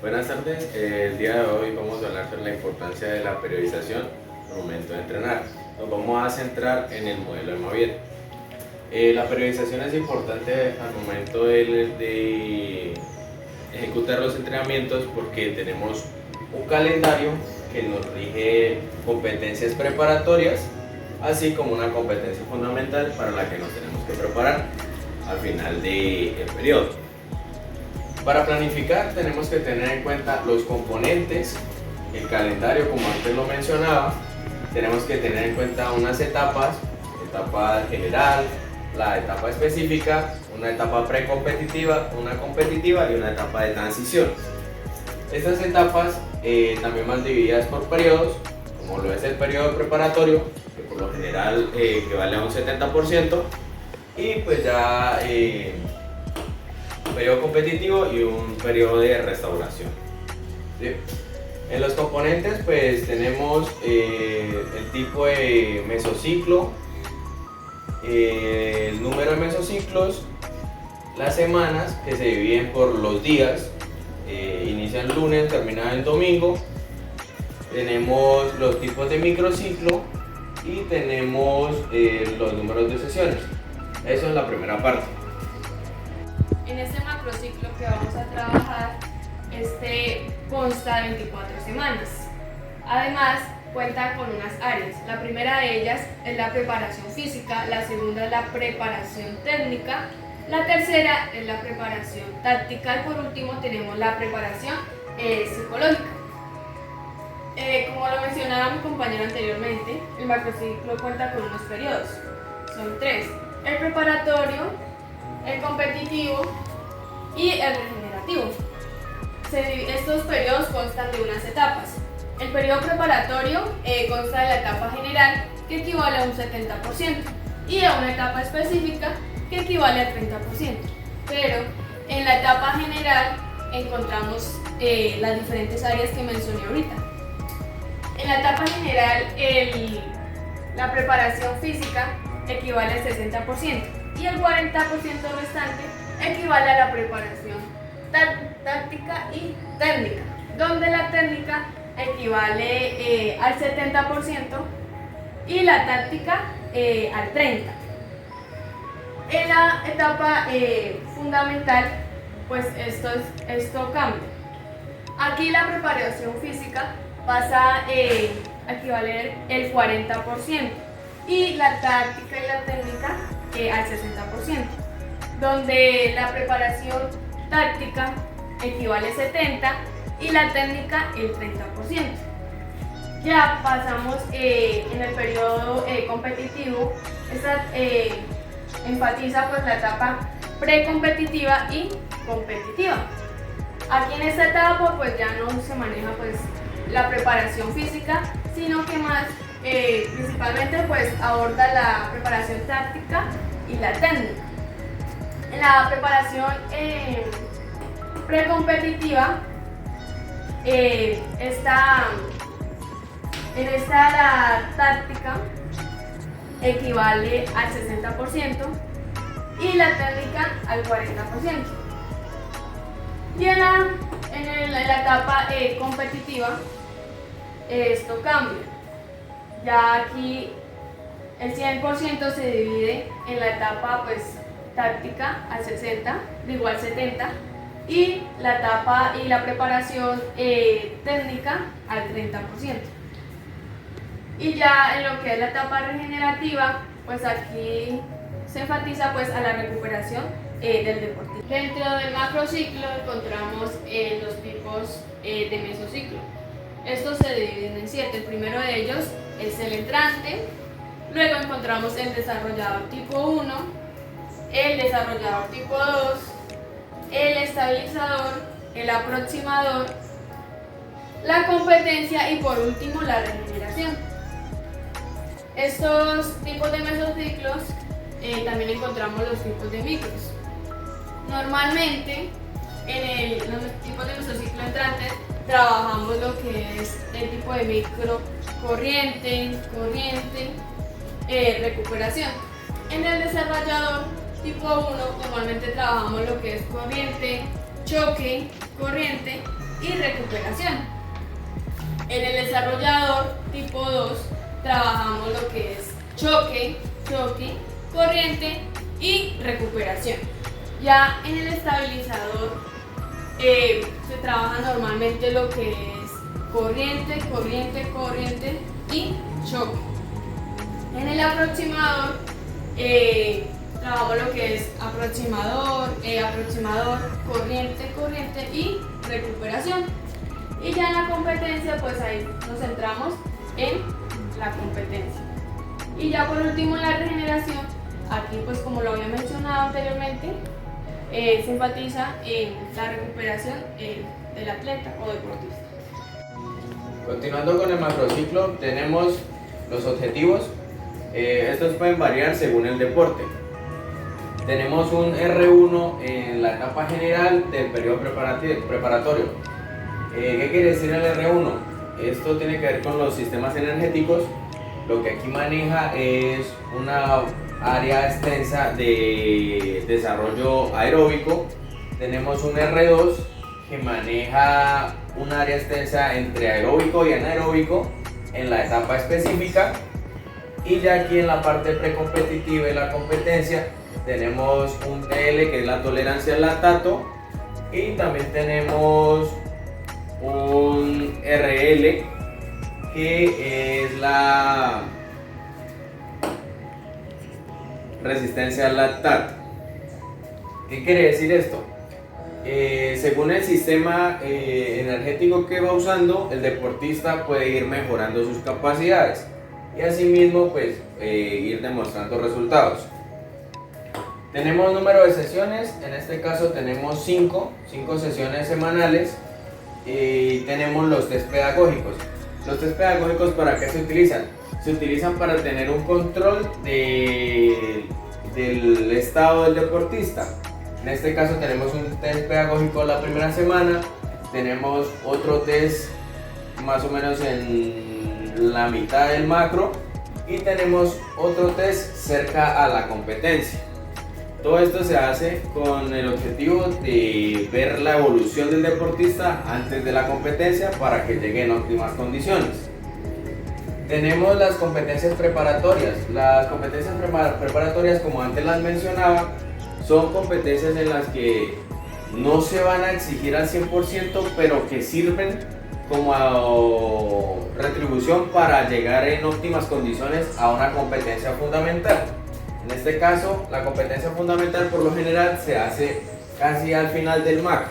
Buenas tardes, el día de hoy vamos a hablar sobre la importancia de la periodización al momento de entrenar. Nos vamos a centrar en el modelo de Maviet. La periodización es importante al momento de ejecutar los entrenamientos porque tenemos un calendario que nos rige competencias preparatorias, así como una competencia fundamental para la que nos tenemos que preparar al final del periodo. Para planificar tenemos que tener en cuenta los componentes, el calendario como antes lo mencionaba, tenemos que tener en cuenta unas etapas, etapa general, la etapa específica, una etapa precompetitiva, una competitiva y una etapa de transición. Estas etapas también van divididas por periodos, como lo es el periodo preparatorio, que por lo general equivale a un 70%, y pues ya un periodo competitivo y un periodo de restauración. ¿Sí? En los componentes pues tenemos el tipo de mesociclo, el número de mesociclos, las semanas que se dividen por los días, inicia el lunes, termina el domingo, tenemos los tipos de microciclo y tenemos los números de sesiones. Eso es la primera parte. En este macrociclo que vamos a trabajar, consta de 24 semanas. Además, cuenta con unas áreas. La primera de ellas es la preparación física, la segunda es la preparación técnica, la tercera es la preparación táctica y por último tenemos la preparación psicológica. Como lo mencionaba mi compañero anteriormente, el macrociclo cuenta con unos periodos. Son tres: el preparatorio, el competitivo y el regenerativo. Estos periodos constan de unas etapas. El periodo preparatorio consta de la etapa general, que equivale a un 70%, y a una etapa específica, que equivale al 30%. Pero en la etapa general encontramos las diferentes áreas que mencioné ahorita. En la etapa general, la preparación física equivale al 60%. Y el 40% restante equivale a la preparación táctica y técnica, donde la técnica equivale al 70% y la táctica al 30%. En la etapa fundamental, pues esto cambia. Aquí la preparación física pasa a equivaler el 40% y la táctica y la técnica al 60%, donde la preparación táctica equivale al 70% y la técnica el 30%. Ya pasamos en el periodo competitivo. Esta enfatiza pues la etapa precompetitiva y competitiva. Aquí en esta etapa pues ya no se maneja pues la preparación física, sino que más principalmente pues aborda la preparación táctica y la técnica. En la preparación precompetitiva, la táctica equivale al 60% y la técnica al 40%. Y en la etapa competitiva esto cambia. Ya aquí el 100% se divide en la etapa pues táctica al 60, digo al 70, y la etapa y la preparación técnica al 30%. Y ya en lo que es la etapa regenerativa, pues aquí se enfatiza pues a la recuperación del deportista. Dentro del macrociclo encontramos los tipos de mesociclo. Estos se dividen en 7. El primero de ellos es el entrante, luego encontramos el desarrollador tipo 1, el desarrollador tipo 2, el estabilizador, el aproximador, la competencia y por último la regeneración. Estos tipos de mesociclos también encontramos los tipos de micros. Normalmente en los tipos de mesociclo entrantes trabajamos lo que es el tipo de micro corriente, recuperación. En el desarrollador tipo 1 normalmente trabajamos lo que es corriente, choque, corriente y recuperación. En el desarrollador tipo 2 trabajamos lo que es choque, corriente y recuperación. Ya en el estabilizador se trabaja normalmente lo que es corriente y choque. En el aproximador trabajamos lo que es aproximador, corriente y recuperación. Y ya en la competencia, pues ahí nos centramos en la competencia. Y ya por último en la regeneración, aquí pues como lo había mencionado anteriormente, se enfatiza en la recuperación del atleta o deportista. Continuando con el macrociclo, tenemos los objetivos. Estos pueden variar según el deporte. Tenemos un R1 en la etapa general del periodo preparatorio. ¿Qué quiere decir el R1? Esto tiene que ver con los sistemas energéticos. Lo que aquí maneja es una área extensa de desarrollo aeróbico. Tenemos un R2 que maneja un área extensa entre aeróbico y anaeróbico en la etapa específica. Y ya aquí en la parte precompetitiva y la competencia tenemos un TL que es la tolerancia al lactato, y también tenemos un RL que es la resistencia al lactato. ¿Qué quiere decir esto? Según el sistema energético que va usando, el deportista puede ir mejorando sus capacidades y asimismo pues ir demostrando resultados. Tenemos número de sesiones, en este caso tenemos 5 sesiones semanales, y tenemos los test pedagógicos. Los test pedagógicos, ¿para qué se utilizan? Se utilizan para tener un control del estado del deportista. En este caso tenemos un test pedagógico la primera semana, tenemos otro test más o menos en la mitad del macro y tenemos otro test cerca a la competencia. Todo esto se hace con el objetivo de ver la evolución del deportista antes de la competencia para que llegue en óptimas condiciones. Tenemos las competencias preparatorias. Las competencias preparatorias, como antes las mencionaba, son competencias en las que no se van a exigir al 100%, pero que sirven como retribución para llegar en óptimas condiciones a una competencia fundamental. En este caso, la competencia fundamental por lo general se hace casi al final del macro.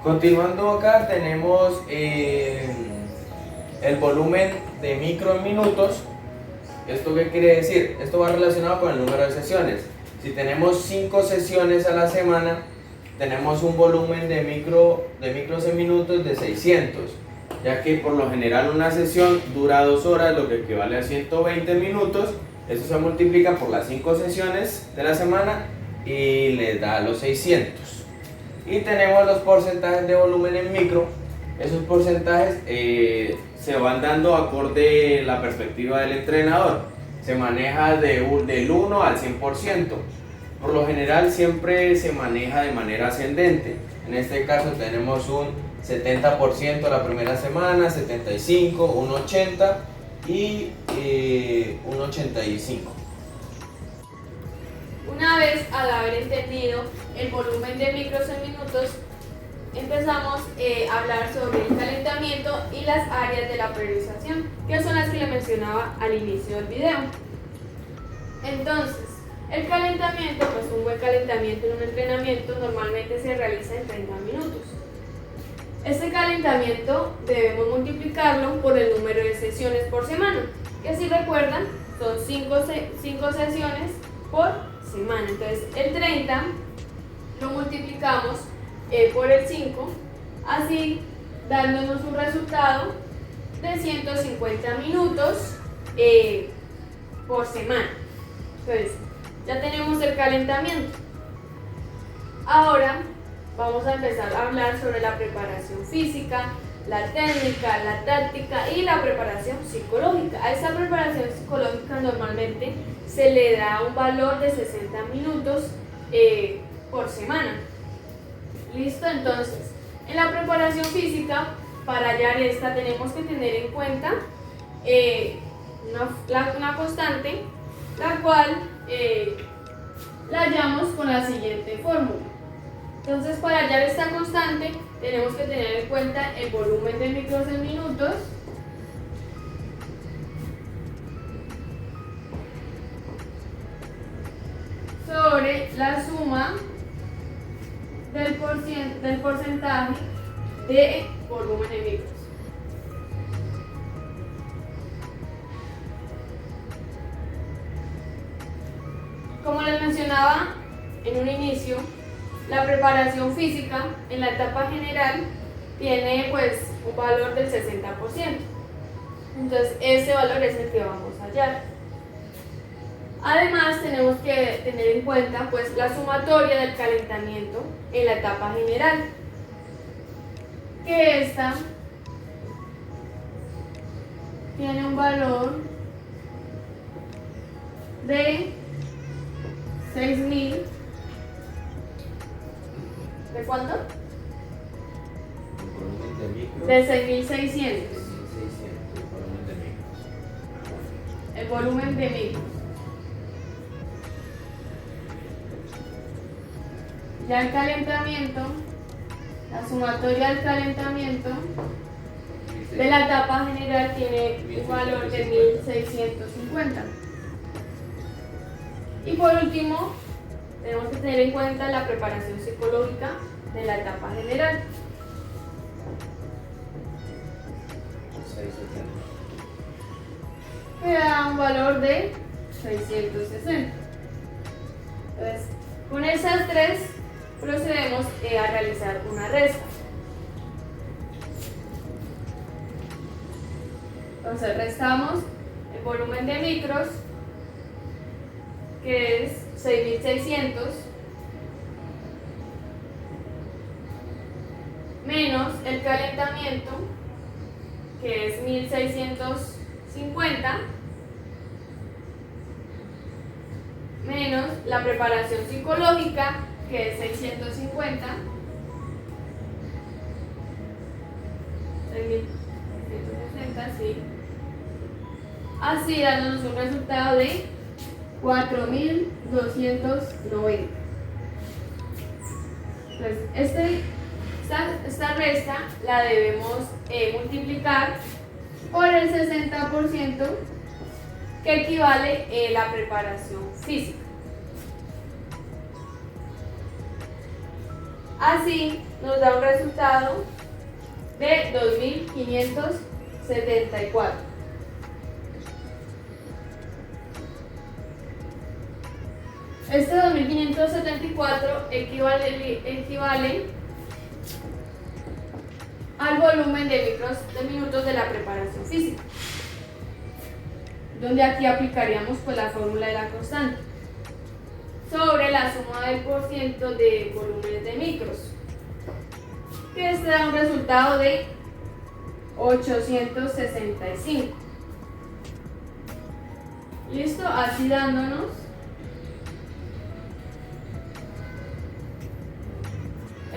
Continuando acá tenemos el volumen de micro en minutos. ¿Esto qué quiere decir? Esto va relacionado con el número de sesiones. Si tenemos 5 sesiones a la semana, tenemos un volumen de micros en minutos de 600, ya que por lo general una sesión dura 2 horas, lo que equivale a 120 minutos. Eso se multiplica por las 5 sesiones de la semana y les da los 600. Y tenemos los porcentajes de volumen en micro. Esos porcentajes se van dando acorde a la perspectiva del entrenador. Se maneja del 1 al 100%. Por lo general siempre se maneja de manera ascendente. En este caso tenemos un 70% la primera semana, 75%, un 80% y un 85%. Una vez al haber entendido el volumen de micros en minutos, empezamos a hablar sobre el calentamiento y las áreas de la periodización, que son las que le mencionaba al inicio del video. Entonces, el calentamiento, pues un buen calentamiento en un entrenamiento normalmente se realiza en 30 minutos. Este calentamiento debemos multiplicarlo por el número de sesiones por semana, que si recuerdan son 5 sesiones por semana. Entonces el 30 lo multiplicamos por el 5, así dándonos un resultado de 150 minutos por semana. Entonces ya tenemos el calentamiento. Ahora vamos a empezar a hablar sobre la preparación física, la técnica, la táctica y la preparación psicológica. A esta preparación psicológica normalmente se le da un valor de 60 minutos por semana. ¿Listo? Entonces, En la preparación física, para hallar esta tenemos que tener en cuenta una constante, la cual la hallamos con la siguiente fórmula. Entonces, para hallar esta constante tenemos que tener en cuenta el volumen de micros en minutos sobre la suma del porcentaje de volumen en micros. Como les mencionaba en un inicio, la preparación física en la etapa general tiene pues un valor del 60%. Entonces ese valor es el que vamos a hallar. Además tenemos que tener en cuenta pues la sumatoria del calentamiento en la etapa general, que esta tiene un valor de 6.000. ¿De cuánto? De 6.600. El volumen de micros. Ya el calentamiento, la sumatoria del calentamiento de la etapa general tiene un valor de 1.650. Y por último, tenemos que tener en cuenta la preparación psicológica de la etapa general. Que da un valor de 660. Entonces, con esas tres procedemos a realizar una resta. Entonces restamos el volumen de micros, que es 6.600, menos el calentamiento, que es 1.650, menos la preparación psicológica, que es 650, 6.660, sí. Así dándonos un resultado de 4.290. Entonces, esta resta la debemos multiplicar por el 60%, que equivale a la preparación física. Así nos da un resultado de 2.574. Este 2.574 equivale al volumen de minutos de la preparación física, donde aquí aplicaríamos pues la fórmula de la constante sobre la suma del porciento de volúmenes de micros, que este da un resultado de 865. Listo, así dándonos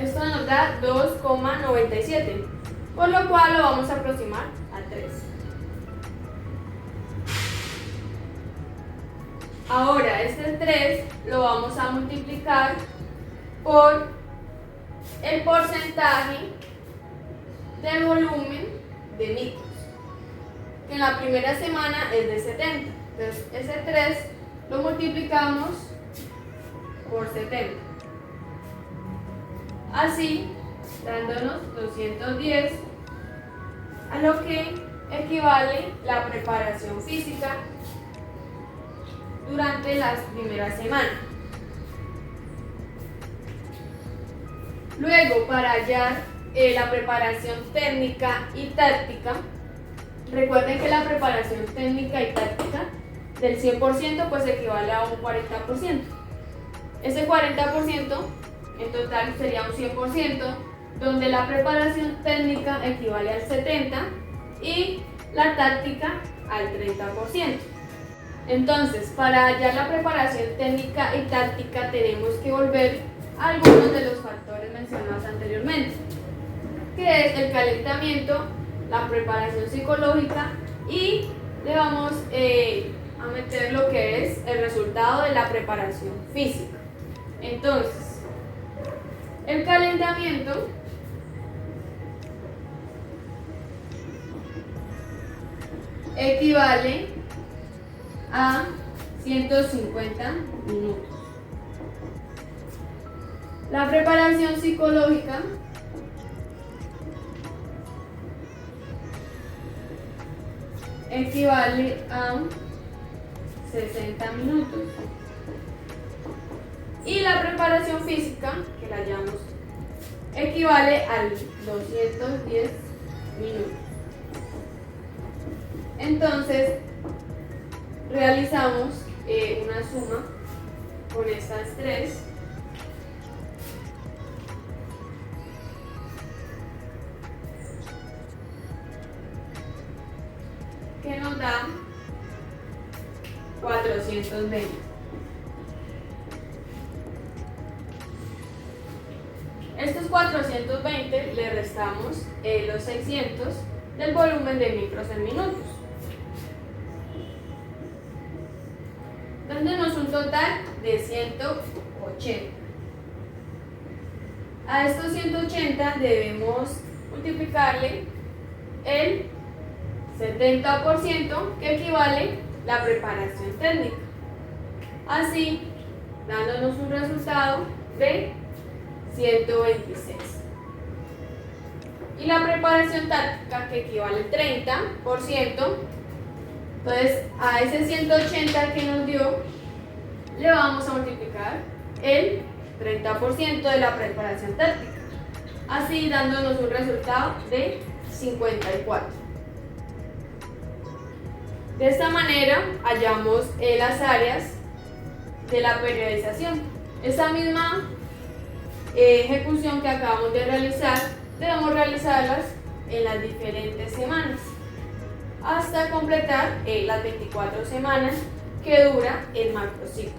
esto nos da 2,97, por lo cual lo vamos a aproximar a 3. Ahora este 3 lo vamos a multiplicar por el porcentaje del volumen de micros, que en la primera semana es de 70. Entonces ese 3 lo multiplicamos por 70. Así, dándonos 210, a lo que equivale la preparación física durante las primeras semanas. Luego, para hallar la preparación técnica y táctica, recuerden que la preparación técnica y táctica del 100% pues equivale a un 40%. Ese 40% en total sería un 100%, donde la preparación técnica equivale al 70% y la táctica al 30%. Entonces, para hallar la preparación técnica y táctica tenemos que volver a algunos de los factores mencionados anteriormente. que es el calentamiento, la preparación psicológica y le vamos a meter lo que es el resultado de la preparación física. Entonces, el calentamiento equivale a 150 minutos. La preparación psicológica equivale a 60 minutos. Y la preparación física, que la llamamos, equivale a 210 minutos. Entonces, realizamos una suma con estas tres. Que nos da 420. Estos 420 le restamos los 600 del volumen de micros en minutos, dándonos un total de 180. A estos 180 debemos multiplicarle el 70%, que equivale la preparación técnica, así dándonos un resultado de 126. Y la preparación táctica, que equivale al 30%, entonces a ese 180 que nos dio le vamos a multiplicar el 30% de la preparación táctica, así dándonos un resultado de 54. De esta manera hallamos las áreas de la periodización. Esa misma ejecución que acabamos de realizar debemos realizarlas en las diferentes semanas hasta completar las 24 semanas que dura el macrociclo.